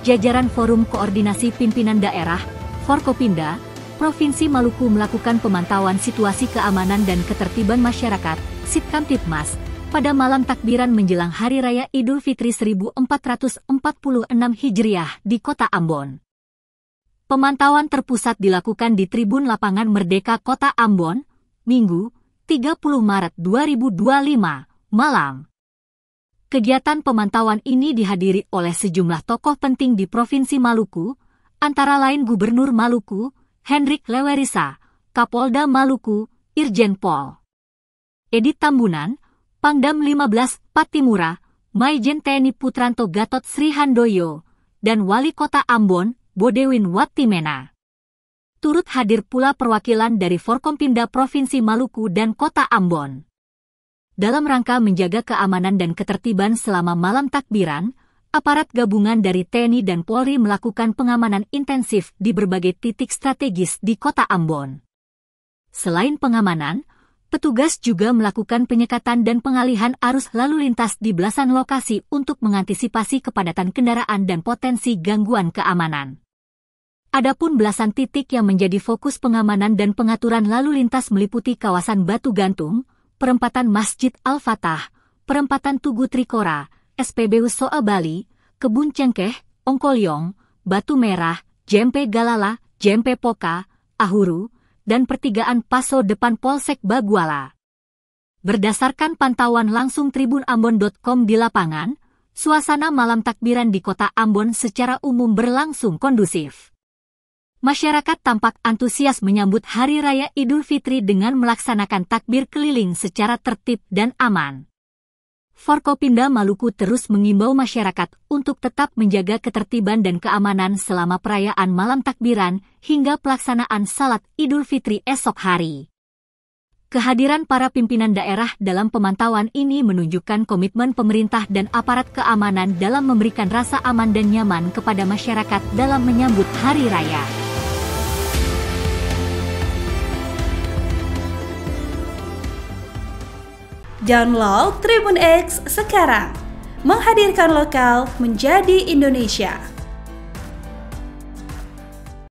jajaran Forum Koordinasi Pimpinan Daerah, Forkopimda, Provinsi Maluku melakukan pemantauan situasi keamanan dan ketertiban masyarakat, Sitkamtibmas, pada malam takbiran menjelang Hari Raya Idul Fitri 1446 Hijriah di Kota Ambon. Pemantauan terpusat dilakukan di Tribun Lapangan Merdeka Kota Ambon, Minggu, 30 Maret 2025, malam. Kegiatan pemantauan ini dihadiri oleh sejumlah tokoh penting di Provinsi Maluku, antara lain Gubernur Maluku, Hendrik Lewerisa, Kapolda Maluku, Irjen Pol Edit Tambunan, Pangdam 15 Patimura, Maijen TNI Putranto Gatot Sri Handoyo, dan Wali Kota Ambon, Bodewin Watimena. Turut hadir pula perwakilan dari Forkompimda Provinsi Maluku dan Kota Ambon. Dalam rangka menjaga keamanan dan ketertiban selama malam takbiran, aparat gabungan dari TNI dan Polri melakukan pengamanan intensif di berbagai titik strategis di Kota Ambon. Selain pengamanan, petugas juga melakukan penyekatan dan pengalihan arus lalu lintas di belasan lokasi untuk mengantisipasi kepadatan kendaraan dan potensi gangguan keamanan. Adapun belasan titik yang menjadi fokus pengamanan dan pengaturan lalu lintas meliputi kawasan Batu Gantung, Perempatan Masjid Al-Fatah, Perempatan Tugu Trikora, SPBU Soa Bali, Kebun Cengkeh, Ongkolyong, Batu Merah, JMP Galala, JMP Poka, Ahuru, dan pertigaan Paso depan Polsek Baguala. Berdasarkan pantauan langsung tribunambon.com di lapangan, suasana malam takbiran di Kota Ambon secara umum berlangsung kondusif. Masyarakat tampak antusias menyambut Hari Raya Idul Fitri dengan melaksanakan takbir keliling secara tertib dan aman. Forkopimda Maluku terus mengimbau masyarakat untuk tetap menjaga ketertiban dan keamanan selama perayaan malam takbiran hingga pelaksanaan Salat Idul Fitri esok hari. Kehadiran para pimpinan daerah dalam pemantauan ini menunjukkan komitmen pemerintah dan aparat keamanan dalam memberikan rasa aman dan nyaman kepada masyarakat dalam menyambut Hari Raya. Download Tribun X sekarang, menghadirkan lokal menjadi Indonesia.